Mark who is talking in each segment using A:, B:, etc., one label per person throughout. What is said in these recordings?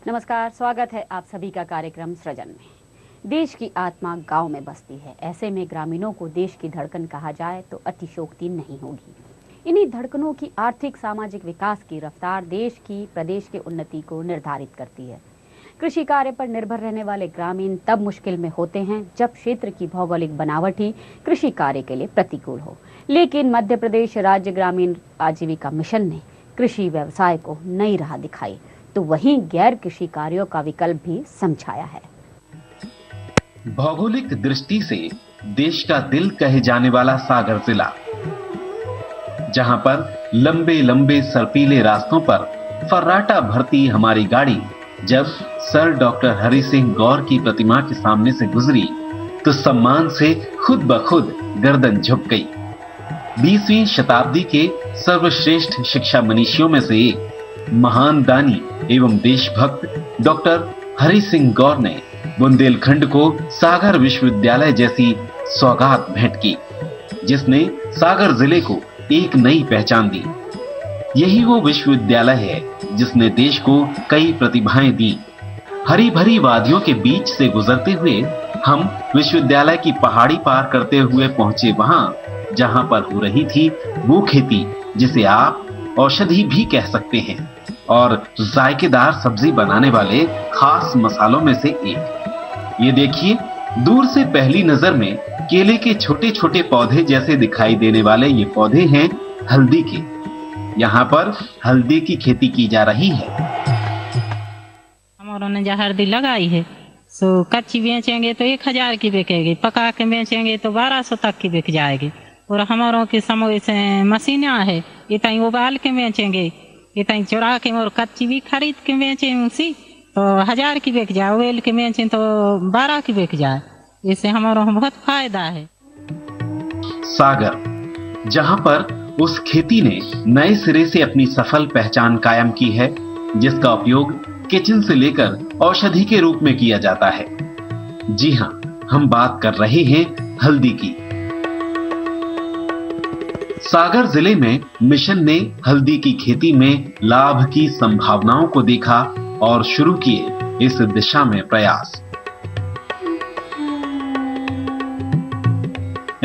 A: नमस्कार, स्वागत है आप सभी का कार्यक्रम सृजन में। देश की आत्मा गांव में बसती है। ऐसे में ग्रामीणों को देश की धड़कन कहा जाए तो अतिशयोक्ति नहीं होगी। इन्हीं धड़कनों की आर्थिक सामाजिक विकास की रफ्तार देश की प्रदेश की उन्नति को निर्धारित करती है। कृषि कार्य पर निर्भर रहने वाले ग्रामीण तब मुश्किल में होते हैं जब क्षेत्र की भौगोलिक बनावट ही कृषि कार्य के लिए प्रतिकूल हो। लेकिन मध्य प्रदेश राज्य ग्रामीण आजीविका मिशन ने कृषि व्यवसाय को नई राह दिखाई, तो वहीं गैर कृषि कार्यों का विकल्प भी समझाया है।
B: भौगोलिक दृष्टि से देश का दिल कहे जाने वाला सागर जिला, जहां पर लंबे लंबे सर्पीले रास्तों पर फर्राटा भरती हमारी गाड़ी जब सर डॉक्टर हरि सिंह गौर की प्रतिमा के सामने से गुजरी तो सम्मान से खुद ब खुद गर्दन झुक गई। 20वीं शताब्दी के सर्वश्रेष्ठ शिक्षा मनीषियों में से एक महान दानी एवं देशभक्त डॉक्टर हरि सिंह गौर ने बुंदेलखंड को सागर विश्वविद्यालय जैसी सौगात भेंट की, जिसने सागर जिले को एक नई पहचान दी। यही वो विश्वविद्यालय है जिसने देश को कई प्रतिभाएं दी। हरी भरी वादियों के बीच से गुजरते हुए हम विश्वविद्यालय की पहाड़ी पार करते हुए पहुंचे वहां जहां पर हो रही थी वो खेती जिसे आप औषधि भी कह सकते हैं और जायकेदार सब्जी बनाने वाले खास मसालों में से एक। ये देखिए, दूर से पहली नजर में केले के छोटे छोटे पौधे जैसे दिखाई देने वाले ये पौधे हैं हल्दी के। यहाँ पर हल्दी की खेती की जा रही है।
C: हमारों जो हल्दी लगाई है सो कच्ची बेचेंगे तो 1000 की बिकेगी, पका के बेचेंगे तो 1200 तक की बिक जाएगी। और हमारों की समोई से मशीनें है, इतनी उबाल के बेचेंगे, इतनी चुरा के और कच्ची भी खरीद के बेचें उसी तो 1000 की बिक जाए, उबेल के बेचें तो 12 की बिक जाए। इससे हमारा बहुत फायदा है।
B: सागर, जहां पर उस खेती ने नए सिरे से अपनी सफल पहचान कायम की है, जिसका उपयोग किचन से लेकर औषधि के रूप में किया जाता है। जी हां, हम बात कर रहे हैं हल्दी की। सागर जिले में मिशन ने हल्दी की खेती में लाभ की संभावनाओं को देखा और शुरू किए इस दिशा में प्रयास।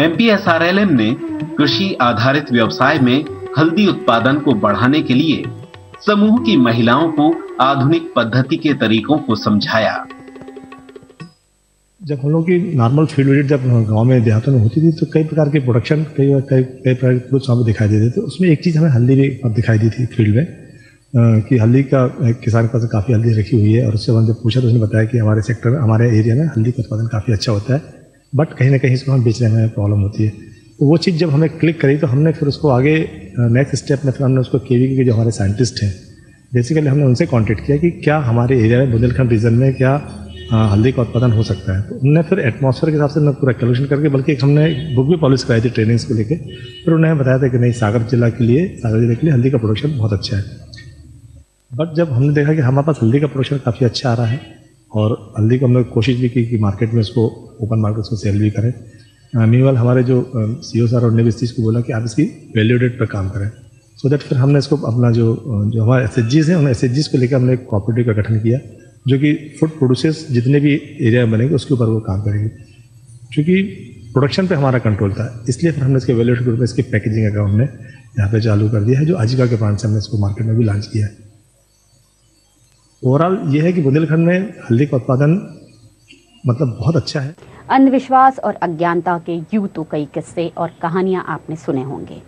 B: MPSRLM ने कृषि आधारित व्यवसाय में हल्दी उत्पादन को बढ़ाने के लिए समूह की महिलाओं को आधुनिक पद्धति के तरीकों को समझाया।
D: जब हम लोग की नॉर्मल फील्ड विजिट जब गांव में देहातों में होती थी तो कई प्रकार के प्रोडक्शन कई प्रकार के प्रोडक्ट्स हमें दिखाई देते थे। उसमें एक चीज़ हमें हल्दी भी दिखाई दी थी फील्ड में कि हल्दी का किसान के पास काफ़ी हल्दी रखी हुई है। और उससे हमने जब पूछा तो उसने बताया कि हमारे सेक्टर में, हमारे एरिया में हल्दी का उत्पादन काफ़ी अच्छा होता है, बट कहीं ना कहीं इसको हम बेचने में प्रॉब्लम होती है। तो वो चीज़ जब हमें क्लिक करी तो हमने फिर उसको आगे नेक्स्ट स्टेप में फिर हमने उसको KVK के जो हमारे साइंटिस्ट हैं बेसिकली हमने उनसे कॉन्टेक्ट किया कि क्या हमारे एरिया में बुंदेलखंड रीजन में क्या हल्दी का उत्पादन हो सकता है। तो उन्होंने फिर एटमॉस्फेयर के हिसाब से पूरा कैलकुलेशन करके, बल्कि हमने बुक भी पॉलिश कराई थी ट्रेनिंग्स को लेके, फिर उन्होंने बताया था कि नहीं, सागर जिले के लिए हल्दी का प्रोडक्शन बहुत अच्छा है। बट जब हमने देखा कि हमारे पास हल्दी का प्रोडक्शन काफ़ी अच्छा आ रहा है और हल्दी को हमने कोशिश भी की कि मार्केट में उसको ओपन मार्केट उसको सेल भी करें। मीनवाइल हमारे जो CO सर और ने इस चीज़ को बोला कि आप इसकी वैल्यू एडेड पर काम करें। सो दैट फिर हमने इसको अपना जो हमारे SHGs हैं उन SHGs को लेकर हमने एक कोऑपरेटिव का गठन किया जो कि फूड प्रोड्यूसर्स जितने भी एरिया में बनेंगे उसके ऊपर वो काम करेंगे। क्योंकि प्रोडक्शन पे हमारा कंट्रोल था, इसलिए फिर हमने इसके वैल्यू एडेड ग्रुप में इसकी पैकेजिंग का हमने यहाँ पे चालू कर दिया है, जो आजीविका के प्लांट से हमने इसको मार्केट में भी लॉन्च किया है। ओवरऑल ये है कि बुंदेलखंड में हल्दी का उत्पादन मतलब बहुत अच्छा है।
A: अंधविश्वास और अज्ञानता के यूं तो कई किस्से और कहानियां आपने सुने होंगे।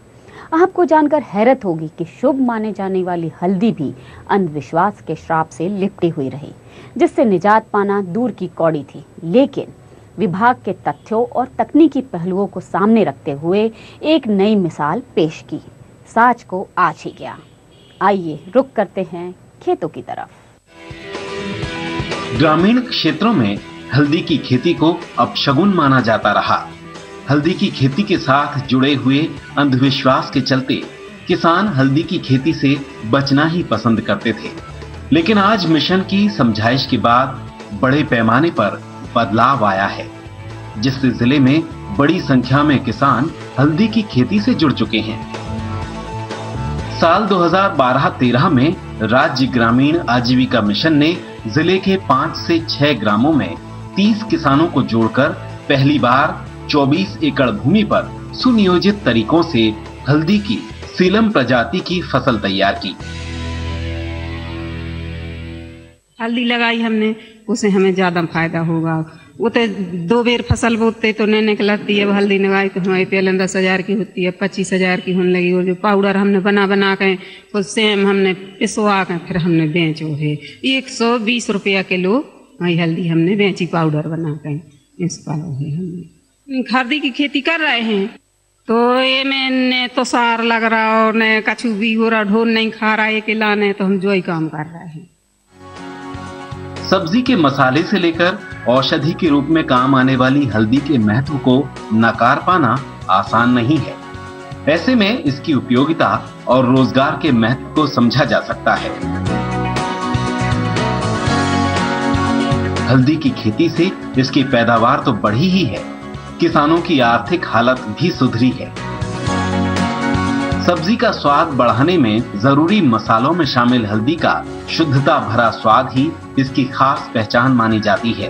A: आपको जानकर हैरत होगी कि शुभ माने जाने वाली हल्दी भी अंधविश्वास के श्राप से लिपटी हुई रही, जिससे निजात पाना दूर की कौड़ी थी। लेकिन विभाग के तथ्यों और तकनीकी पहलुओं को सामने रखते हुए एक नई मिसाल पेश की। साच को आज ही गया। आइए रुक करते हैं खेतों की तरफ।
B: ग्रामीण क्षेत्रों में हल्दी की खेती को अपशगुन माना जाता रहा। हल्दी की खेती के साथ जुड़े हुए अंधविश्वास के चलते किसान हल्दी की खेती से बचना ही पसंद करते थे, लेकिन आज मिशन की समझाइश के बाद बड़े पैमाने पर बदलाव आया है, जिससे जिले में बड़ी संख्या में किसान हल्दी की खेती से जुड़ चुके हैं। साल 2012-13 में राज्य ग्रामीण आजीविका मिशन ने जिले के 5 से 6 ग्रामों में 30 किसानों को जोड़कर पहली बार 24 एकड़ भूमि पर सुनियोजित तरीकों से हल्दी की सीलम प्रजाति की फसल तैयार की।
E: हल्दी लगाई हमने, उससे हमें ज्यादा फायदा होगा। वो तो 2 बेर फसल बोते तो नहीं निकलती है। हल्दी लगाई तो हमारी पहले 10,000 की होती है, 25,000 की होने लगी। और जो पाउडर हमने बना के तो सेम हमने पिसवा के फिर हमने बेचो है 120 रुपया किलो। वही हल्दी हमने बेची पाउडर बना के। इस पालो है हमने हल्दी की खेती कर रहे हैं, तो ये मैंने तो सार लग रहा और न कछु भी हो रहा, ढोल नहीं खा रहा है कि लाने, तो हम जो ही काम कर रहे हैं।
B: सब्जी के मसाले से लेकर औषधि के रूप में काम आने वाली हल्दी के महत्व को नकार पाना आसान नहीं है। ऐसे में इसकी उपयोगिता और रोजगार के महत्व को समझा जा सकता है। हल्दी की खेती से इसकी पैदावार तो बढ़ी ही है, किसानों की आर्थिक हालत भी सुधरी है। सब्जी का स्वाद बढ़ाने में जरूरी मसालों में शामिल हल्दी का शुद्धता भरा स्वाद ही इसकी खास पहचान मानी जाती है,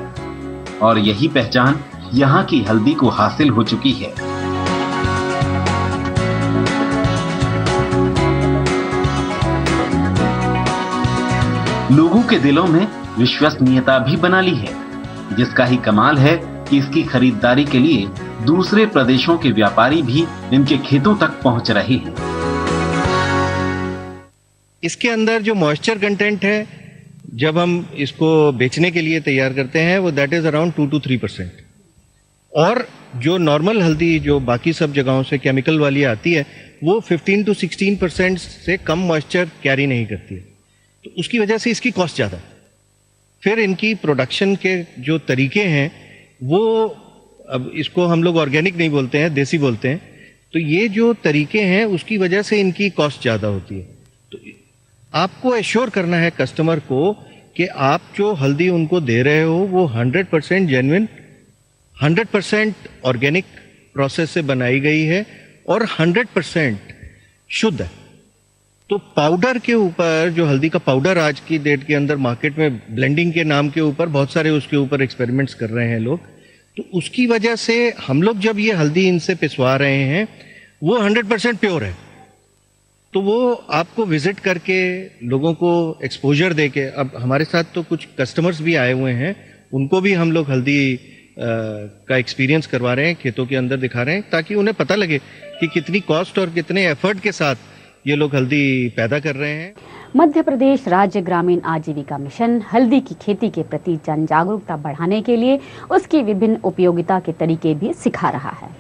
B: और यही पहचान यहाँ की हल्दी को हासिल हो चुकी है। लोगों के दिलों में विश्वसनीयता भी बना ली है, जिसका ही कमाल है कि इसकी खरीदारी के लिए दूसरे प्रदेशों के व्यापारी भी इनके खेतों तक पहुंच रहे हैं।
F: इसके अंदर जो मॉइस्चर कंटेंट है, जब हम इसको बेचने के लिए तैयार करते हैं, वो दैट इज अराउंड 2 to 3%। और जो नॉर्मल हल्दी जो बाकी सब जगहों से केमिकल वाली आती है, वो 15 to 16% से कम मॉइस्चर कैरी नहीं करती है। तो उसकी वजह से इसकी कॉस्ट ज़्यादा है। फिर इनकी प्रोडक्शन के जो तरीके हैं, वो अब इसको हम लोग ऑर्गेनिक नहीं बोलते हैं, देसी बोलते हैं। तो ये जो तरीके हैं, उसकी वजह से इनकी कॉस्ट ज़्यादा होती है। तो आपको एश्योर करना है कस्टमर को कि आप जो हल्दी उनको दे रहे हो वो 100% जेन्युइन, 100% ऑर्गेनिक प्रोसेस से बनाई गई है और 100% शुद्ध है। तो पाउडर के ऊपर, जो हल्दी का पाउडर आज की डेट के अंदर मार्केट में ब्लेंडिंग के नाम के ऊपर बहुत सारे उसके ऊपर एक्सपेरिमेंट्स कर रहे हैं लोग, तो उसकी वजह से हम लोग जब ये हल्दी इनसे पिसवा रहे हैं, वो 100% प्योर है। तो वो आपको विजिट करके लोगों को एक्सपोजर देके, अब हमारे साथ तो कुछ कस्टमर्स भी आए हुए हैं, उनको भी हम लोग हल्दी का एक्सपीरियंस करवा रहे हैं, खेतों के अंदर दिखा रहे हैं, ताकि उन्हें पता लगे कि कितनी कॉस्ट और कितने एफर्ट के साथ ये लोग हल्दी पैदा कर रहे हैं।
A: मध्य प्रदेश राज्य ग्रामीण आजीविका मिशन हल्दी की खेती के प्रति जन जागरूकता बढ़ाने के लिए उसकी विभिन्न उपयोगिता के तरीके भी सिखा रहा है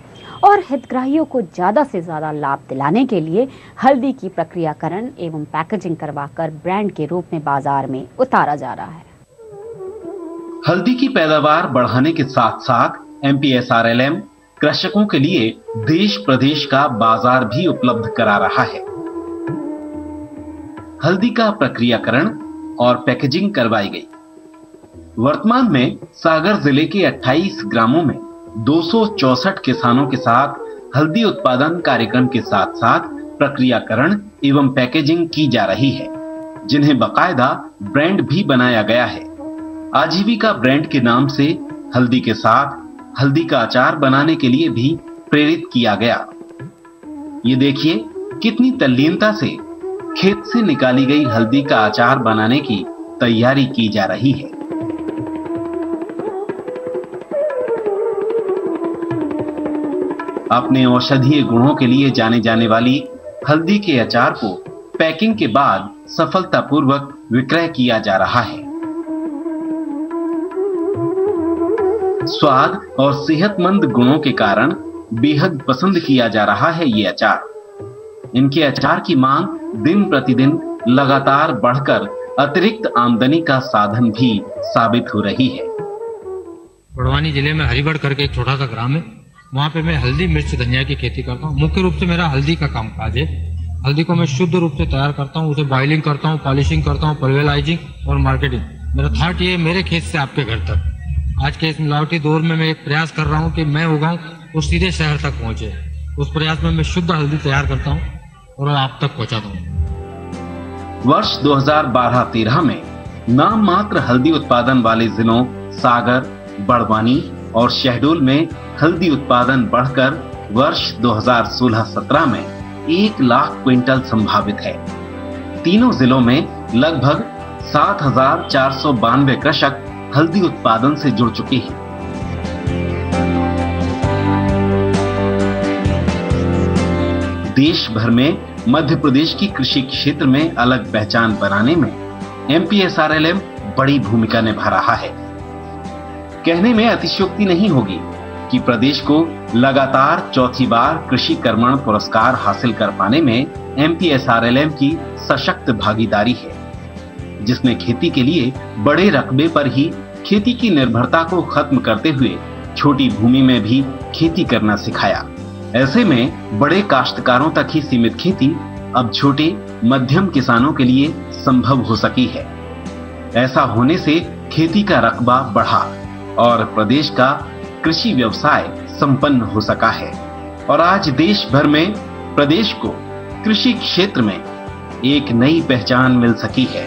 A: और हितग्राहियों को ज्यादा से ज्यादा लाभ दिलाने के लिए हल्दी की प्रक्रियाकरण एवं पैकेजिंग करवाकर ब्रांड के रूप में बाजार में उतारा जा रहा है।
B: हल्दी की पैदावार बढ़ाने के साथ साथ MPSRLM कृषकों के लिए देश प्रदेश का बाजार भी उपलब्ध करा रहा है। हल्दी का प्रक्रियाकरण और पैकेजिंग करवाई गई। वर्तमान में सागर जिले के 28 ग्रामों में 264 किसानों के साथ हल्दी उत्पादन कार्यक्रम के साथ साथ प्रक्रियाकरण एवं पैकेजिंग की जा रही है, जिन्हें बाकायदा ब्रांड भी बनाया गया है। आजीविका ब्रांड के नाम से हल्दी के साथ हल्दी का अचार बनाने के लिए भी प्रेरित किया गया। ये देखिए कितनी तल्लीनता से खेत से निकाली गई हल्दी का अचार बनाने की तैयारी की जा रही है। अपने औषधीय गुणों के लिए जाने जाने वाली हल्दी के अचार को पैकिंग के बाद सफलतापूर्वक विक्रय किया जा रहा है। स्वाद और सेहतमंद गुणों के कारण बेहद पसंद किया जा रहा है ये अचार। इनके अचार की मांग दिन प्रतिदिन लगातार बढ़कर अतिरिक्त आमदनी का साधन भी साबित हो रही है।
G: बड़वानी जिले में हरिगढ़ करके एक छोटा सा ग्राम है, वहाँ पे मैं हल्दी मिर्च धनिया की खेती करता हूँ। मुख्य रूप से मेरा हल्दी का कामकाज है। हल्दी को मैं शुद्ध रूप से तैयार करता हूँ, उसे बॉइलिंग करता हूँ, पॉलिशिंग करता हूँ, पल्वेराइजिंग और मार्केटिंग। मेरा थॉट ये मेरे खेत से आपके घर तक। आज के इस मिलावटी दौर में मैं एक प्रयास कर रहा हूँ कि मैं उगाऊँ वो सीधे शहर तक पहुँचे। उस प्रयास में मैं शुद्ध हल्दी तैयार करता हूँ और आप तक पहुँचाता हूँ।
B: वर्ष 2012-13 में नाम मात्र हल्दी उत्पादन वाले जिलों सागर, बड़वानी और शहडोल में हल्दी उत्पादन बढ़कर वर्ष 2016-17 में 1 लाख क्विंटल संभावित है। तीनों जिलों में लगभग 7,492 कृषक हल्दी उत्पादन से जुड़ चुके हैं। देश भर में मध्य प्रदेश की कृषि क्षेत्र में अलग पहचान बनाने में MPSRLM बड़ी भूमिका निभा रहा है। कहने में अतिशयोक्ति नहीं होगी कि प्रदेश को लगातार चौथी बार कृषि कर्मण पुरस्कार हासिल कर पाने में MPSRLM की सशक्त भागीदारी है, जिसने खेती के लिए बड़े रकबे पर ही खेती की निर्भरता को खत्म करते हुए छोटी भूमि में भी खेती करना सिखाया। ऐसे में बड़े काश्तकारों तक ही सीमित खेती अब छोटे मध्यम किसानों के लिए संभव हो सकी है। ऐसा होने से खेती का रकबा बढ़ा और प्रदेश का कृषि व्यवसाय संपन्न हो सका है और आज देश भर में प्रदेश को कृषि क्षेत्र में एक नई पहचान मिल सकी है।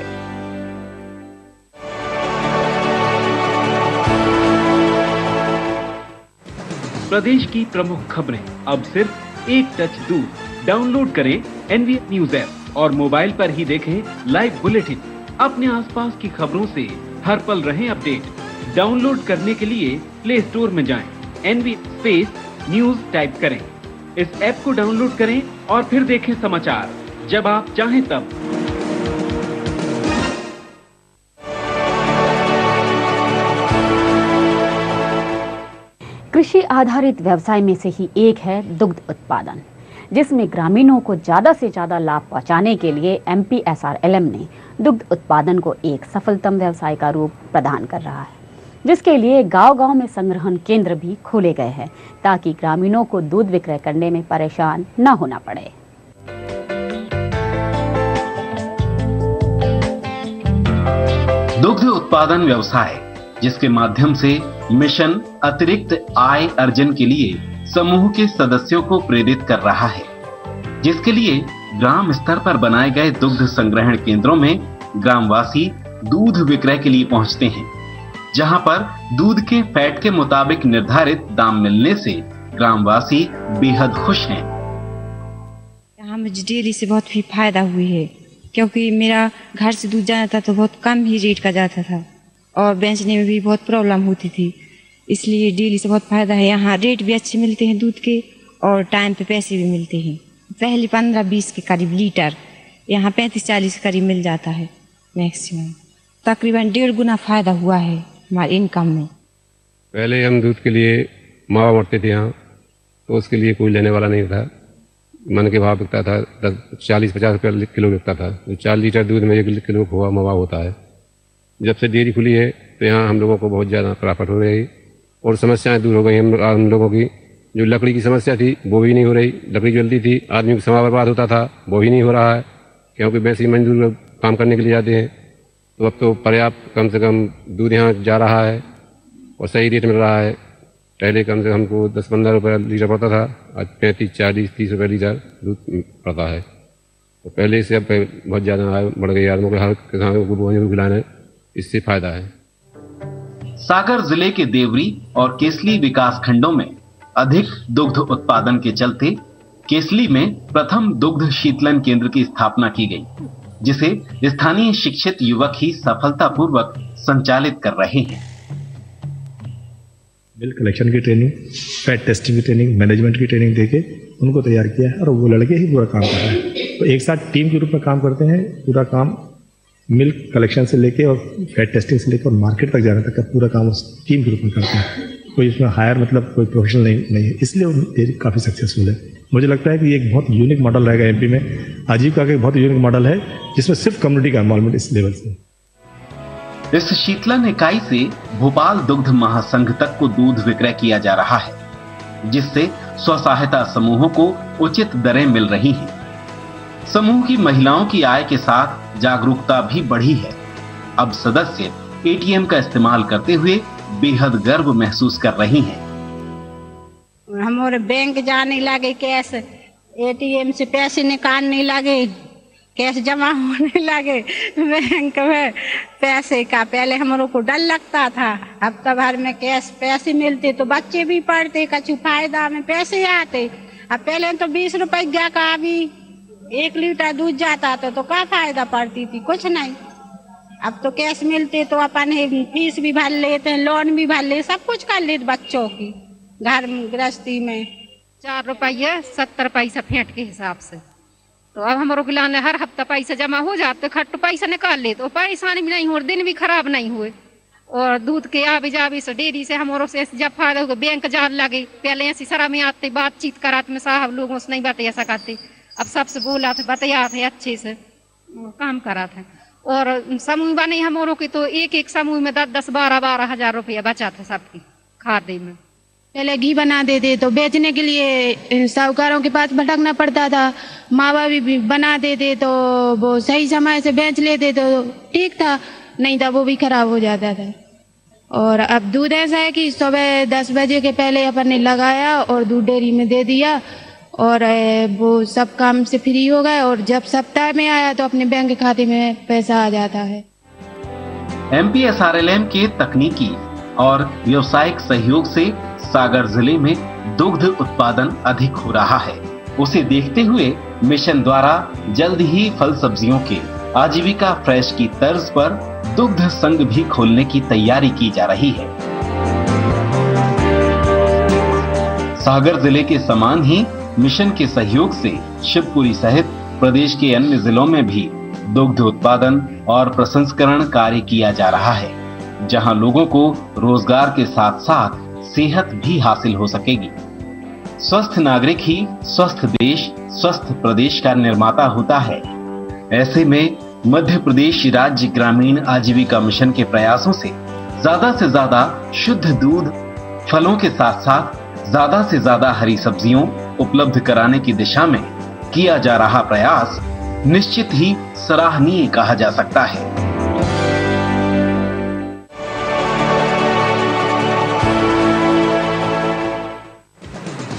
H: प्रदेश की प्रमुख खबरें अब सिर्फ एक टच दूर। डाउनलोड करें NV न्यूज ऐप और मोबाइल पर ही देखें लाइव बुलेटिन। अपने आसपास की खबरों से हर पल रहें अपडेट। डाउनलोड करने के लिए प्ले स्टोर में जाएं, NV न्यूज टाइप करें। इस ऐप को डाउनलोड करें और फिर देखें समाचार जब आप चाहें तब।
A: कृषि आधारित व्यवसाय में से ही एक है दुग्ध उत्पादन, जिसमें ग्रामीणों को ज्यादा से ज्यादा लाभ पहुंचाने के लिए MPSRLM ने दुग्ध उत्पादन को एक सफलतम व्यवसाय का रूप प्रदान कर रहा है, जिसके लिए गांव-गांव में संग्रहण केंद्र भी खोले गए हैं ताकि ग्रामीणों को दूध विक्रय करने में परेशान न होना पड़े।
B: दुग्ध उत्पादन व्यवसाय, जिसके माध्यम से मिशन अतिरिक्त आय अर्जन के लिए समूह के सदस्यों को प्रेरित कर रहा है, जिसके लिए ग्राम स्तर पर बनाए गए दुग्ध संग्रहण केंद्रों में ग्रामवासी दूध विक्रय के लिए पहुंचते हैं, जहां पर दूध के फैट के मुताबिक निर्धारित दाम मिलने से ग्रामवासी बेहद खुश हैं।
I: यहाँ मुझे डेयरी से बहुत ही फायदा हुई है, क्योंकि मेरा घर से दूध जाना था तो बहुत कम ही रेट का जाता था और बेचने में भी बहुत प्रॉब्लम होती थी, इसलिए डेयरी से बहुत फायदा है। यहाँ रेट भी अच्छे मिलते हैं दूध के और टाइम पे पैसे भी मिलते हैं। पहले 15-20 के करीब लीटर, यहाँ 35-40 के करीब मिल जाता है मैक्सिमम। तकरीबन 1.5 गुना फायदा हुआ है हमारे इनकम में।
J: पहले हम दूध के लिए मावा मरते थे यहाँ, तो उसके लिए कोई लेने वाला नहीं था। मन के भाव बिकता था, 40-50 रुपये किलो बिकता था। तो 4 लीटर दूध में 1 किलो खोआ मावा होता है। जब से डेयरी खुली है तो यहाँ हम लोगों को बहुत ज़्यादा प्रॉफिट हो रही और समस्याएं दूर हो गई हम लोगों की। जो लकड़ी की समस्या थी वो भी नहीं हो रही, लकड़ी जलती थी, आदमी को समय बर्बाद होता था, वो भी नहीं हो रहा है, क्योंकि वैसे ही मजदूर काम करने के लिए जाते हैं। तो अब तो पर्याप्त कम से कम दूध यहाँ जा रहा है और सही रेट मिल रहा है। पहले कम से कम हमको 10-15 रुपये लीटर पड़ता था, आज 35-40-30 रुपये लीटर दूध पड़ता है। तो पहले से अब बहुत ज़्यादा आय बढ़ गई आदमियों के, हर किसानों को बोझ खिलाना, इससे फायदा है।
B: सागर जिले के देवरी और केसली विकास खंडों में अधिक दुग्ध उत्पादन के चलते केसली में प्रथम दुग्ध शीतलन केंद्र की स्थापना की गई, जिसे स्थानीय शिक्षित युवक ही सफलतापूर्वक संचालित कर रहे हैं।
D: मिल्क कलेक्शन की ट्रेनिंग, फैट टेस्टिंग की ट्रेनिंग, मैनेजमेंट की ट्रेनिंग देके उनको तैयार किया है और वो लड़के ही पूरा काम कर रहे हैं। तो एक साथ टीम के रूप में काम करते हैं। पूरा काम मिल्क कलेक्शन से लेके और फैट टेस्टिंग से लेकर और मार्केट तक जाने तक का पूरा काम उस टीम के रूप में करते हैं। कोई इसमें हायर मतलब कोई प्रोफेशनल नहीं है, इसलिए डेयरी काफ़ी सक्सेसफुल है। मुझे लगता है कि ये एक बहुत यूनिक मॉडल रहेगा एमपी में। आजीविका का एक बहुत यूनिक मॉडल है जिसमें सिर्फ कम्युनिटी का इन्वॉल्वमेंट इस लेवल से।
B: इस शीतलन इकाई से भोपाल दुग्ध महासंघ तक को दूध विक्रय किया जा रहा है, जिससे स्व सहायता समूहों को उचित दरें मिल रही हैं। समूह की महिलाओं की आय के साथ जागरूकता भी बढ़ी है। अब सदस्य एटीएम का इस्तेमाल करते हुए बेहद गर्व महसूस कर रही हैं।
K: हमारे बैंक जाने लगे, कैश एटीएम से पैसे निकालने लगे, कैश जमा होने लगे बैंक में पैसे का। पहले हमारों को डर लगता था, हफ्ता भर में कैश पैसे मिलते तो बच्चे भी पढ़ते, कछु फायदा में पैसे आते। अब पहले तो 20 रुपया का भी 1 लीटर दूध जाता था तो क्या फायदा पड़ती थी, कुछ नहीं। अब तो कैश मिलते तो अपन फीस भी भर लेते, लोन भी भर ले, सब कुछ कर लेते बच्चों की घर गृहस्थी में।
L: 4 रुपया 70 पैसा फेंट के हिसाब से। तो अब हमारे को लाने हर हफ्ता पैसा जमा हो जाते, खट्टू पैसा निकाल ले तो परेशानी भी नहीं हो, दिन भी खराब नहीं हुए। और दूध के आबे जाबे से डेयरी से हमारे से जब फायदा होगा बैंक जान लगे। पहले ऐसी सरा में आते बातचीत कराते में साहब लोगों से नहीं बातें ऐसा करते, अब सबसे बोला थे बताया थे अच्छे से काम करा था। और समूह बने हमारों के तो एक समूह में 10-12 हजार रुपया बचा था सबकी खाते में।
M: पहले घी बना देते तो बेचने के लिए साहूकारों के पास भटकना पड़ता था, माँ बाप भी बना देते तो वो सही समय से बेच लेते तो ठीक था, नहीं था वो भी खराब हो जाता था। और अब दूध ऐसा है कि सुबह 10 बजे के पहले अपन ने लगाया और दूध डेयरी में दे दिया और वो सब काम से फ्री हो गए। और जब सप्ताह में आया तो अपने बैंक खाते में पैसा आ जाता है।
B: MPSRLM के तकनीकी और व्यवसायिक सहयोग से सागर जिले में दुग्ध उत्पादन अधिक हो रहा है। उसे देखते हुए मिशन द्वारा जल्द ही फल सब्जियों के आजीविका फ्रेश की तर्ज पर दुग्ध संघ भी खोलने की तैयारी की जा रही है। सागर जिले के समान ही मिशन के सहयोग से शिवपुरी सहित प्रदेश के अन्य जिलों में भी दुग्ध उत्पादन और प्रसंस्करण कार्य किया जा रहा है, जहां लोगों को रोजगार के साथ साथ सेहत भी हासिल हो सकेगी। स्वस्थ नागरिक ही स्वस्थ देश, स्वस्थ प्रदेश का निर्माता होता है। ऐसे में मध्य प्रदेश राज्य ग्रामीण आजीविका मिशन के प्रयासों से ज्यादा शुद्ध दूध, फलों के साथ साथ ज्यादा से ज्यादा हरी सब्जियों उपलब्ध कराने की दिशा में किया जा रहा प्रयास निश्चित ही सराहनीय कहा जा सकता है।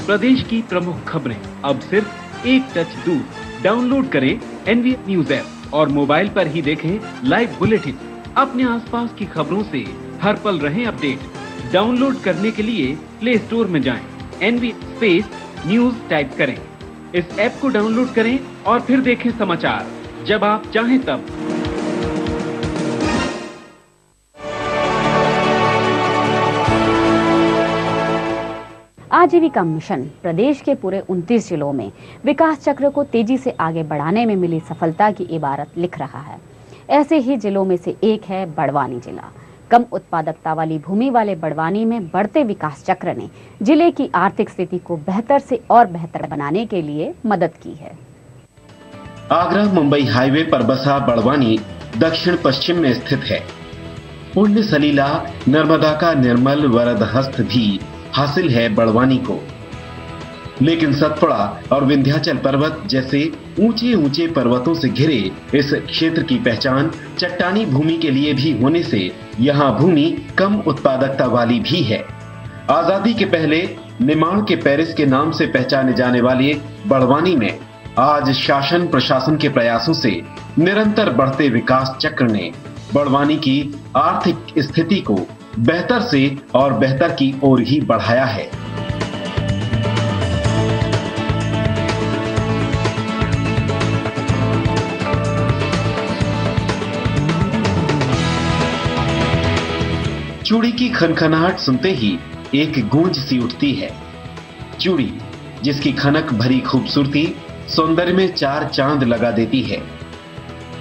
H: प्रदेश की प्रमुख खबरें अब सिर्फ एक टच दूर। डाउनलोड करें एनवी न्यूज ऐप और मोबाइल पर ही देखें लाइव बुलेटिन। अपने आसपास की खबरों से हर पल रहें अपडेट। डाउनलोड करने के लिए प्ले स्टोर में जाएं, एनवी स्पेस न्यूज टाइप करें। इस ऐप को डाउनलोड करें और फिर देखें समाचार जब आप चाहें तब।
A: आजीविका मिशन प्रदेश के पूरे 29 जिलों में विकास चक्र को तेजी से आगे बढ़ाने में मिली सफलता की इबारत लिख रहा है। ऐसे ही जिलों में से एक है बड़वानी जिला। कम उत्पादकता वाली भूमि वाले बड़वानी में बढ़ते विकास चक्र ने जिले की आर्थिक स्थिति को बेहतर से और बेहतर बनाने के लिए मदद की है।
B: आगरा मुंबई हाईवे पर बसा बड़वानी दक्षिण पश्चिम में स्थित है। पुण्य सलीला नर्मदा का निर्मल वरद हस्त भी हासिल है बड़वानी को, लेकिन सतपुड़ा और विंध्याचल पर्वत जैसे ऊंचे ऊंचे पर्वतों से घिरे इस क्षेत्र की पहचान चट्टानी भूमि के लिए भी होने से यहाँ भूमि कम उत्पादकता वाली भी है। आजादी के पहले निमाड़ के पेरिस के नाम से पहचाने जाने वाले बड़वानी में आज शासन प्रशासन के प्रयासों से निरंतर बढ़ते विकास चक्र ने बड़वानी की आर्थिक स्थिति को बेहतर से और बेहतर की ओर ही बढ़ाया है। चूड़ी की खनखनाहट सुनते ही एक गूंज सी उठती है। चूड़ी जिसकी खनक भरी खूबसूरती सौंदर्य में 4 चांद लगा देती है।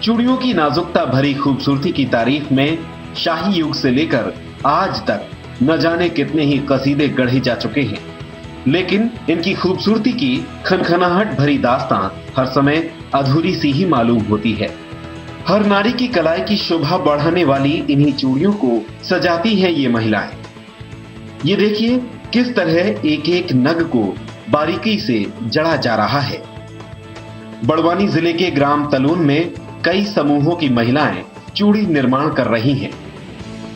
B: चूड़ियों की नाजुकता भरी खूबसूरती की तारीफ में शाही युग से लेकर आज तक न जाने कितने ही कसीदे गढ़े जा चुके हैं, लेकिन इनकी खूबसूरती की खनखनाहट भरी दास्तां हर समय अधूरी सी ही मालूम होती है। हर नारी की कलाई की शोभा बढ़ाने वाली इन्हीं चूड़ियों को सजाती हैं ये महिलाएं। ये देखिए किस तरह एक एक नग को बारीकी से जड़ा जा रहा है। बड़वानी जिले के ग्राम तलून में कई समूहों की महिलाएं चूड़ी निर्माण कर रही हैं।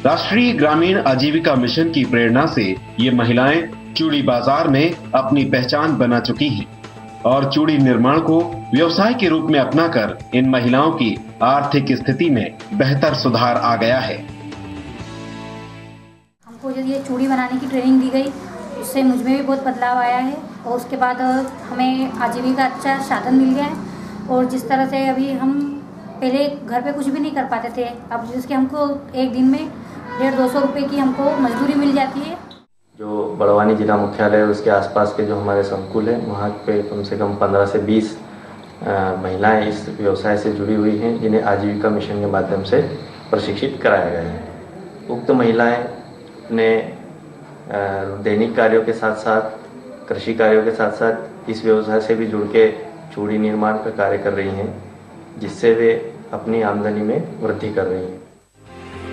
B: राष्ट्रीय ग्रामीण आजीविका मिशन की प्रेरणा से ये महिलाएं चूड़ी बाजार में अपनी पहचान बना चुकी हैं और चूड़ी निर्माण को व्यवसाय के रूप में अपनाकर इन महिलाओं की आर्थिक स्थिति में बेहतर सुधार आ गया है।
N: हमको जब ये चूड़ी बनाने की ट्रेनिंग दी गई, उससे मुझ में भी बहुत बदलाव आया है और उसके बाद हमें आजीविका अच्छा साधन मिल गया है। और जिस तरह से अभी हम पहले घर पे कुछ भी नहीं कर पाते थे, अब जिसके हमको एक दिन में 150-200 रुपये की हमको मजदूरी मिल जाती है।
O: जो बड़वानी जिला मुख्यालय है उसके आसपास के जो हमारे संकुल है, वहाँ पे कम से कम 15 से 20 महिलाएं इस व्यवसाय से जुड़ी हुई हैं, जिन्हें आजीविका मिशन के माध्यम से प्रशिक्षित कराया गया है। उक्त महिलाएं अपने दैनिक कार्यों के साथ साथ, कृषि कार्यों के साथ साथ इस व्यवसाय से भी जुड़ के चूड़ी निर्माण का कार्य कर रही हैं, जिससे वे अपनी आमदनी में वृद्धि कर रही हैं।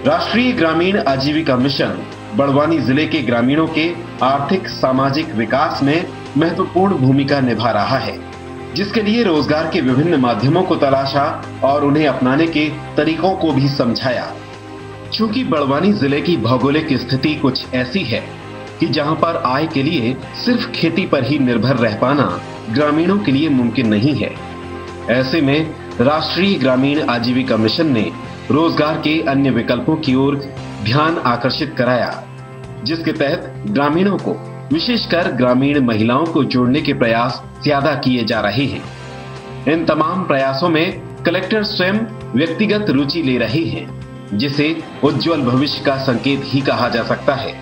B: राष्ट्रीय ग्रामीण आजीविका मिशन बड़वानी जिले के ग्रामीणों के आर्थिक सामाजिक विकास में महत्वपूर्ण भूमिका निभा रहा है, जिसके लिए रोजगार के विभिन्न माध्यमों को तलाशा और उन्हें अपनाने के तरीकों को भी समझाया। चूंकि बड़वानी जिले की भौगोलिक स्थिति कुछ ऐसी है कि जहां पर आय के लिए सिर्फ खेती पर ही निर्भर रह पाना ग्रामीणों के लिए मुमकिन नहीं है। ऐसे में राष्ट्रीय ग्रामीण आजीविका मिशन ने रोजगार के अन्य विकल्पों की ओर ध्यान आकर्षित कराया, जिसके तहत ग्रामीणों को, विशेषकर ग्रामीण महिलाओं को जोड़ने के प्रयास ज्यादा किए जा रहे हैं। इन तमाम प्रयासों में कलेक्टर स्वयं व्यक्तिगत रुचि ले रहे हैं, जिसे उज्जवल भविष्य का संकेत ही कहा जा सकता है।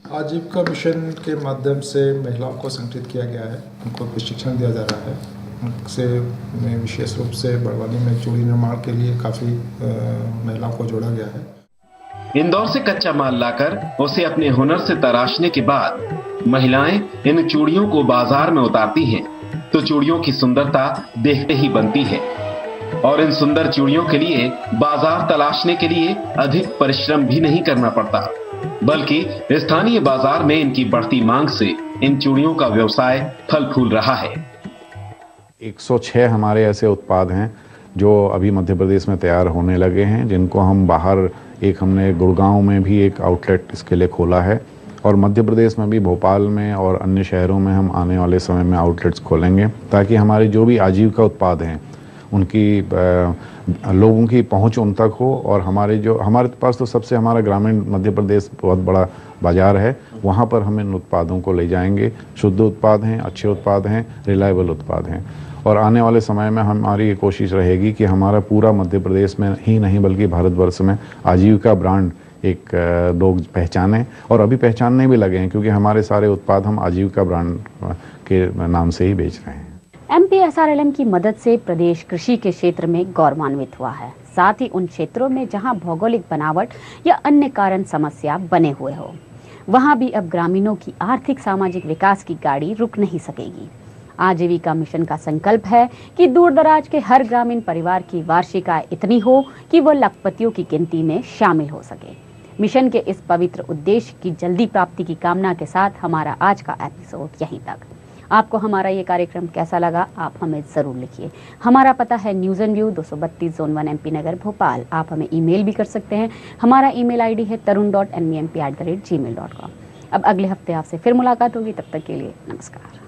P: आजीविका मिशन के माध्यम से महिलाओं को संगठित किया गया है, उनको प्रशिक्षण दिया जा रहा है। उनसे विशेष रूप से बड़वानी में चूड़ी निर्माण के लिए काफ़ी महिलाओं को जोड़ा गया है।
B: इंदौर से कच्चा माल लाकर उसे अपने हुनर से तराशने के बाद महिलाएं इन चूड़ियों को बाजार में उतारती हैं, तो चूड़ियों की सुंदरता देखते ही बनती है और इन सुंदर चूड़ियों के लिए बाजार तलाशने के लिए अधिक परिश्रम भी नहीं करना पड़ता, बल्कि स्थानीय बाजार में इनकी बढ़ती मांग से इन चूड़ियों का व्यवसाय फल फूल रहा है।
Q: 106 हमारे ऐसे उत्पाद हैं जो अभी मध्य प्रदेश में तैयार होने लगे हैं, जिनको हम बाहर, एक हमने गुड़गांव में भी एक आउटलेट इसके लिए खोला है और मध्य प्रदेश में भी भोपाल में और अन्य शहरों में हम आने वाले समय में आउटलेट्स खोलेंगे, ताकि हमारे जो भी आजीविका उत्पाद हैं उनकी लोगों की पहुंच उन तक हो। और हमारे पास तो सबसे हमारा ग्रामीण मध्य प्रदेश बहुत बड़ा बाजार है, वहाँ पर हम इन उत्पादों को ले जाएंगे। शुद्ध उत्पाद हैं, अच्छे उत्पाद हैं, रिलायबल उत्पाद हैं और आने वाले समय में हमारी ये कोशिश रहेगी कि हमारा पूरा मध्य प्रदेश में ही नहीं बल्कि भारतवर्ष में आजीविका ब्रांड एक लोग पहचाने और अभी पहचानने भी लगे हैं, क्योंकि हमारे सारे उत्पाद हम आजीविका ब्रांड के नाम से ही बेच रहे हैं।
A: MPSRLM की मदद से प्रदेश कृषि के क्षेत्र में गौरवान्वित हुआ है, साथ ही उन क्षेत्रों में जहां भौगोलिक बनावट या अन्य कारण समस्या बने हुए हो, वहां भी अब ग्रामीणों की आर्थिक सामाजिक विकास की गाड़ी रुक नहीं सकेगी। आजीविका मिशन का संकल्प है कि दूर दराज के हर ग्रामीण परिवार की वार्षिक आय इतनी हो कि वह लखपतियों की गिनती में शामिल हो सके। मिशन के इस पवित्र उद्देश्य की जल्दी प्राप्ति की कामना के साथ हमारा आज का एपिसोड यहीं तक। आपको हमारा ये कार्यक्रम कैसा लगा, आप हमें जरूर लिखिए। हमारा पता है news and view 232 zone 1 MP Nagar Bhopal. आप हमें ईमेल भी कर सकते हैं। हमारा ईमेल आईडी है tarun.nvmp@gmail.com। अब अगले हफ्ते आपसे फिर मुलाकात होगी, तब तक के लिए नमस्कार।